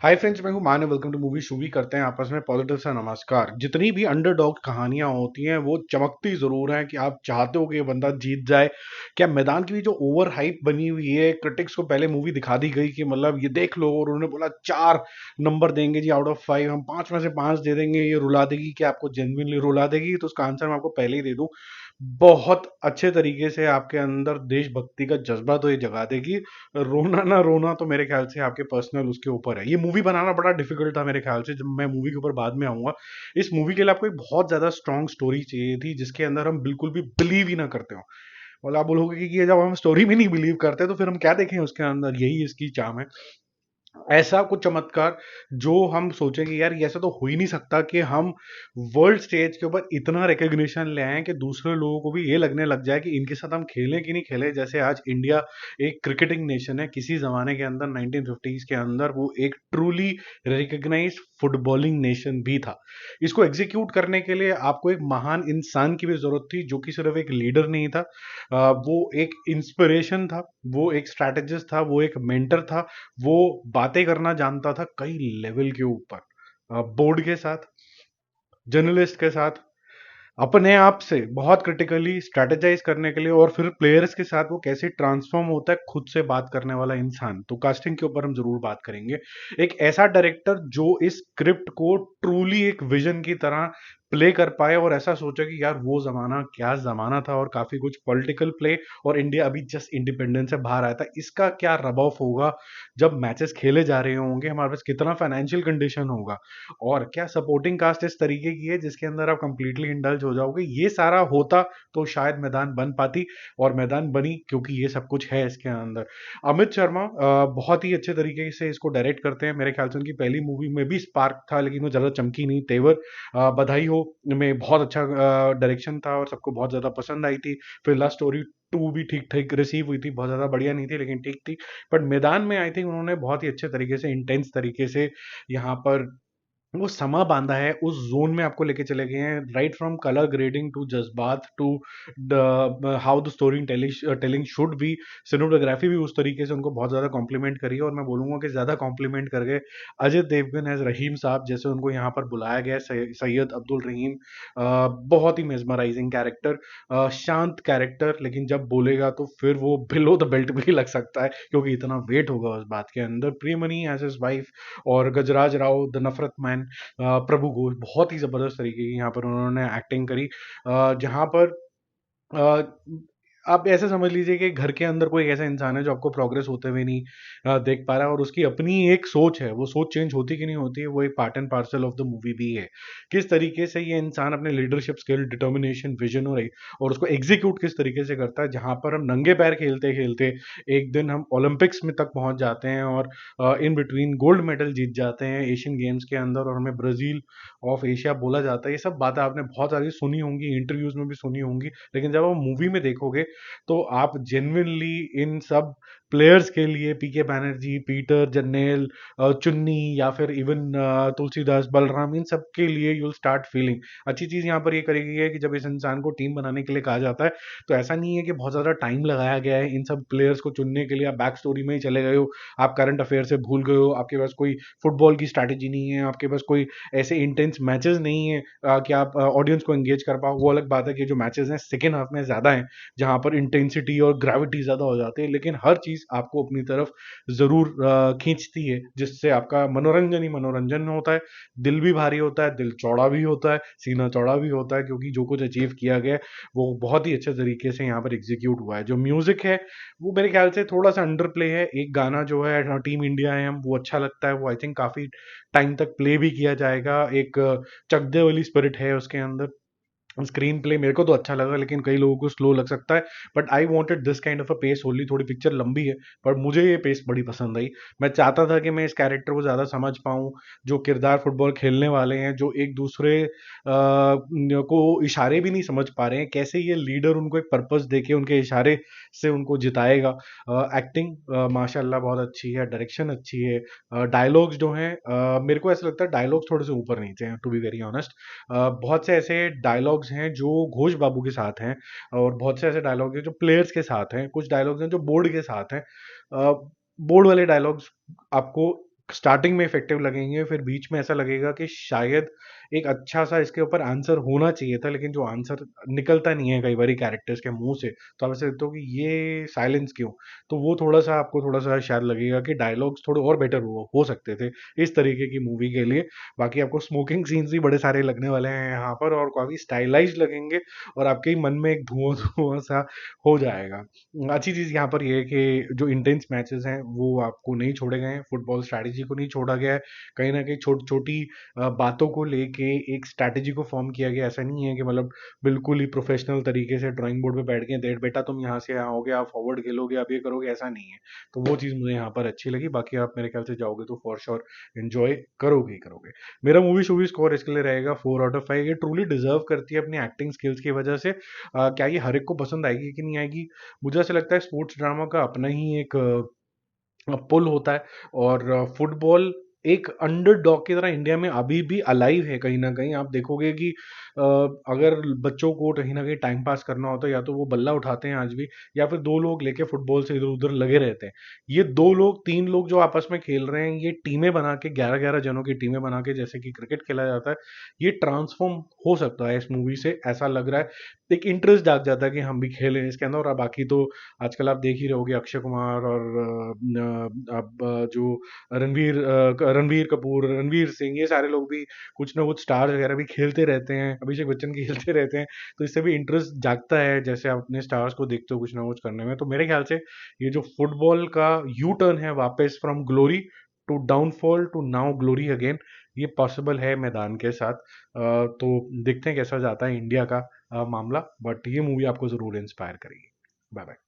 Hi friends, मैं हूं मान वेलकम टू मूवी शूवी। करते हैं आपस में पॉजिटिव सा नमस्कार। जितनी भी अंडरडॉग कहानियां होती हैं वो चमकती जरूर हैं कि आप चाहते हो कि ये बंदा जीत जाए। क्या मैदान की भी जो ओवर हाइप बनी हुई है, क्रिटिक्स को पहले मूवी दिखा दी गई कि मतलब ये देख लो, और उन्होंने बोला 4 नंबर देंगे जी आउट ऑफ 5, हम 5 में से 5 दे देंगे, ये रुला देगी। क्या आपको जेन्युइनली रुला देगी? तो उसका आंसर मैं आपको पहले ही दे दूं, बहुत अच्छे तरीके से आपके अंदर देशभक्ति का जज्बा तो ये जगा देगी। रोना ना रोना तो मेरे ख्याल से आपके पर्सनल उसके ऊपर है। ये मूवी बनाना बड़ा डिफिकल्ट था मेरे ख्याल से, जब मैं मूवी के ऊपर बाद में आऊंगा। इस मूवी के लिए आपको एक बहुत ज्यादा स्ट्रॉन्ग स्टोरी चाहिए थी जिसके अंदर हम बिल्कुल भी बिलीव ही ना करते हो। और आप बोलोगे कि ये जब हम स्टोरी में नहीं बिलीव करते तो फिर हम क्या देखें उसके अंदर? यही इसकी चाम है। ऐसा कुछ चमत्कार जो हम सोचेंगे यार ये ऐसा तो हो ही नहीं सकता कि हम वर्ल्ड स्टेज के ऊपर इतना रिकग्निशन ले आए कि दूसरे लोगों को भी ये लगने लग जाए कि इनके साथ हम खेलें कि नहीं खेलें। जैसे आज इंडिया एक क्रिकेटिंग नेशन है, किसी जमाने के अंदर 1950s के अंदर वो एक ट्रूली रिकग्नाइज्ड फुटबॉलिंग नेशन भी था। इसको एग्जीक्यूट करने के लिए आपको एक महान इंसान की भी जरूरत थी, जो कि सिर्फ एक लीडर नहीं था। वो एक इंस्पिरेशन था, वो एक स्ट्रैटेजिस्ट था, वो एक मेंटर था। वो बातें करना जानता था कई लेवल के ऊपर, बोर्ड के साथ, जर्नलिस्ट के साथ, अपने आप से बहुत क्रिटिकली स्ट्रेटेजाइज करने के लिए, और फिर प्लेयर्स के साथ वो कैसे ट्रांसफॉर्म होता है खुद से बात करने वाला इंसान। तो कास्टिंग के ऊपर हम जरूर बात करेंगे। एक ऐसा डायरेक्टर जो इस स्क्रिप्ट को ट्रूली एक विजन की तरह प्ले कर पाए और ऐसा सोचा कि यार वो जमाना क्या जमाना था, और काफी कुछ पॉलिटिकल प्ले। और इंडिया अभी जस्ट इंडिपेंडेंस से बाहर आया था, इसका क्या रब ऑफ होगा जब मैचेस खेले जा रहे होंगे, हमारे पास कितना फाइनेंशियल कंडीशन होगा, और क्या सपोर्टिंग कास्ट इस तरीके की है जिसके अंदर आप कंप्लीटली इंडल्ज हो जाओगे। ये सारा होता तो शायद मैदान बन पाती, और मैदान बनी क्योंकि ये सब कुछ है इसके अंदर। अमित शर्मा बहुत ही अच्छे तरीके से इसको डायरेक्ट करते हैं। मेरे ख्याल से उनकी पहली मूवी में भी स्पार्क था, लेकिन वो ज्यादा चमकी नहीं। तेवर बधाई हो में बहुत अच्छा डायरेक्शन था और सबको बहुत ज्यादा पसंद आई थी। फिर लास्ट स्टोरी 2 भी ठीक ठीक रिसीव हुई थी, बहुत ज्यादा बढ़िया नहीं थी लेकिन ठीक थी। बट मैदान में आई थिंक उन्होंने बहुत ही अच्छे तरीके से, इंटेंस तरीके से यहाँ पर वो समा बांधा है, उस जोन में आपको लेके चले गए हैं। Right from colour grading to जज्बात to the how the storytelling should be, cinematography भी उस तरीके से उनको बहुत ज्यादा कॉम्प्लीमेंट करी है। और मैं बोलूंगा कि ज्यादा कॉम्प्लीमेंट कर गए अजय देवगन एज रहीम साहब, जैसे उनको यहाँ पर बुलाया गया है, सैयद अब्दुल रहीम। बहुत ही मेजमराइजिंग कैरेक्टर, शांत कैरेक्टर, लेकिन जब बोलेगा तो फिर वो बिलो द बेल्ट भी लग सकता है क्योंकि इतना वेट होगा उस बात के अंदर। प्रियमणि एज हिज वाइफ, और गजराज राव द नफरत मैन, प्रभु घोष, बहुत ही जबरदस्त तरीके की यहाँ पर उन्होंने एक्टिंग करी। जहाँ पर अ, आप ऐसे समझ लीजिए कि घर के अंदर कोई ऐसा इंसान है जो आपको प्रोग्रेस होते हुए नहीं देख पा रहा है, और उसकी अपनी एक सोच है। वो सोच चेंज होती कि नहीं होती है, वो एक part and parcel of the movie भी है। किस तरीके से ये इंसान अपने लीडरशिप स्किल, डिटर्मिनेशन, विजन और उसको एग्जीक्यूट किस तरीके से करता है। जहां पर हम नंगे पैर खेलते खेलते एक दिन हम ओलंपिक्स में तक पहुंच जाते हैं, और इन बिटवीन गोल्ड मेडल जीत जाते हैं एशियन गेम्स के अंदर, और हमें ब्राजील ऑफ एशिया बोला जाता है। ये सब बातें आपने बहुत सारी सुनी होंगी, इंटरव्यूज में भी सुनी होंगी, लेकिन जब आप मूवी में देखोगे तो आप जेन्युइनली इन सब प्लेयर्स के लिए, पीके बैनर्जी, पीटर जन्नेल, चुन्नी, या फिर इवन तुलसीदास, बलराम, इन सब के लिए यू विल स्टार्ट फीलिंग। अच्छी चीज यहाँ पर ये करी गई है कि जब इस इंसान को टीम बनाने के लिए कहा जाता है तो ऐसा नहीं है कि बहुत ज्यादा टाइम लगाया गया है इन सब प्लेयर्स को चुनने के लिए। आप बैक स्टोरी में ही चले गए हो, आप करंट अफेयर से भूल गए हो, आपके पास कोई फुटबॉल की स्ट्रैटेजी नहीं है, आपके पास कोई ऐसे इंटेंस मैचेस नहीं है कि आप ऑडियंस को एंगेज कर पाओ। वो अलग बात है कि जो मैचेस हैं सेकेंड हाफ में ज्यादा हैं, जहां पर इंटेंसिटी और ग्रेविटी ज्यादा हो जाती है, लेकिन हर चीज आपको अपनी तरफ जरूर खींचती है, जिससे आपका मनोरंजन ही मनोरंजन होता है। दिल भी भारी होता है, दिल चौड़ा भी होता है, सीना चौड़ा भी होता है, क्योंकि जो कुछ अचीव किया गया है वो बहुत ही अच्छे तरीके से यहाँ पर एग्जीक्यूट हुआ है। जो म्यूजिक है वो मेरे ख्याल से थोड़ा सा अंडर प्ले है। एक गाना जो है टीम इंडिया है हम, वो अच्छा लगता है, वो आई थिंक काफी टाइम तक प्ले भी किया जाएगा। एक चक दे वाली स्पिरिट है उसके अंदर। स्क्रीन प्ले मेरे को तो अच्छा लगा, लेकिन कई लोगों को स्लो लग सकता है। But I wanted this kind of a pace only. थोड़ी पिक्चर लंबी है पर मुझे ये पेस बड़ी पसंद आई। मैं चाहता था कि मैं इस कैरेक्टर को ज्यादा समझ पाऊं, जो किरदार फुटबॉल खेलने वाले हैं, जो एक दूसरे को इशारे भी नहीं समझ पा रहे हैं, कैसे ये लीडर उनको एक पर्पस देके उनके इशारे से उनको जिताएगा। एक्टिंग माशाल्लाह बहुत अच्छी है, डायरेक्शन अच्छी है। डायलॉग्स जो हैं, मेरे को ऐसा लगता है डायलॉग्स थोड़े से ऊपर नीचे हैं, टू बी वेरी ऑनेस्ट। बहुत से ऐसे डायलॉग्स हैं जो घोष बाबू के साथ हैं, और बहुत से ऐसे डायलॉग हैं जो प्लेयर्स के साथ हैं, कुछ डायलॉग्स हैं जो बोर्ड के साथ हैं। बोर्ड वाले डायलॉग्स आपको स्टार्टिंग में इफेक्टिव लगेंगे, फिर बीच में ऐसा लगेगा कि शायद एक अच्छा सा इसके ऊपर आंसर होना चाहिए था, लेकिन जो आंसर निकलता नहीं है कई बार कैरेक्टर्स के मुंह से, तो आप ऐसे लगते हो कि ये साइलेंस क्यों। तो वो थोड़ा सा आपको थोड़ा सा शायद लगेगा कि डायलॉग्स थोड़े और बेटर हो सकते थे इस तरीके की मूवी के लिए। बाकी आपको स्मोकिंग सीन्स भी बड़े सारे लगने वाले हैं यहाँ पर, और काफी स्टाइलाइज लगेंगे, और आपके ही मन में एक धुआं धुआं सा हो जाएगा। अच्छी चीज यहाँ पर ये है कि जो इंटेंस मैचेस हैं वो आपको नहीं छोड़े गए हैं, फुटबॉल स्ट्रैटेजी को नहीं छोड़ा गया है, कहीं ना कहीं छोटी छोटी बातों को लेके एक स्ट्रैटेजी को फॉर्म किया गया। ऐसा नहीं है कि मतलब बिल्कुल ही प्रोफेशनल तरीके से ड्राइंग बोर्ड पे बैठ गए, देख बेटा तुम यहाँ से आओगे, आप फॉरवर्ड खेलोगे, आप ये करोगे, ऐसा नहीं है। तो वो चीज़ मुझे यहाँ पर अच्छी लगी। बाकी आप मेरे ख्याल से जाओगे तो फॉर श्योर एंजॉय करोगे ही करोगे। मेरा मूवी शूवी स्कोर इसके लिए रहेगा 4 आउट ऑफ 5। ये ट्रूली डिजर्व करती है अपनी एक्टिंग स्किल्स की वजह से। क्या ये हर एक को पसंद आएगी कि नहीं आएगी, मुझे ऐसा लगता है स्पोर्ट्स ड्रामा का अपना ही एक पुल होता है, और फुटबॉल एक अंडरडॉग की तरह इंडिया में अभी भी अलाइव है। कहीं ना कहीं आप देखोगे कि अगर बच्चों को कहीं ना कहीं टाइम पास करना होता है, या तो वो बल्ला उठाते हैं आज भी, या फिर दो लोग लेके फुटबॉल से इधर उधर लगे रहते हैं। ये दो लोग तीन लोग जो आपस में खेल रहे हैं, ये टीमें बना के 11-11 जनों की टीमें बना के जैसे कि क्रिकेट खेला जाता है, ये ट्रांसफॉर्म हो सकता है इस मूवी से, ऐसा लग रहा है। एक इंटरेस्ट जाग जाता है कि हम भी खेलें इसके अंदर। और बाकी तो आजकल आप देख ही रहोगे अक्षय कुमार और अब जो रणवीर कपूर, रणवीर सिंह, ये सारे लोग भी कुछ ना कुछ स्टार वगैरह भी खेलते रहते हैं, अभिषेक बच्चन भी खेलते रहते हैं। तो इससे भी इंटरेस्ट जागता है जैसे आप अपने स्टार्स को देखते हो कुछ ना कुछ करने में। तो मेरे ख्याल से ये जो फुटबॉल का यू टर्न है वापस from glory to downfall to now glory again, ये पॉसिबल है मैदान के साथ। तो देखते हैं कैसा जाता है इंडिया का मामला, बट ये मूवी आपको जरूर इंस्पायर करेगी। Bye bye.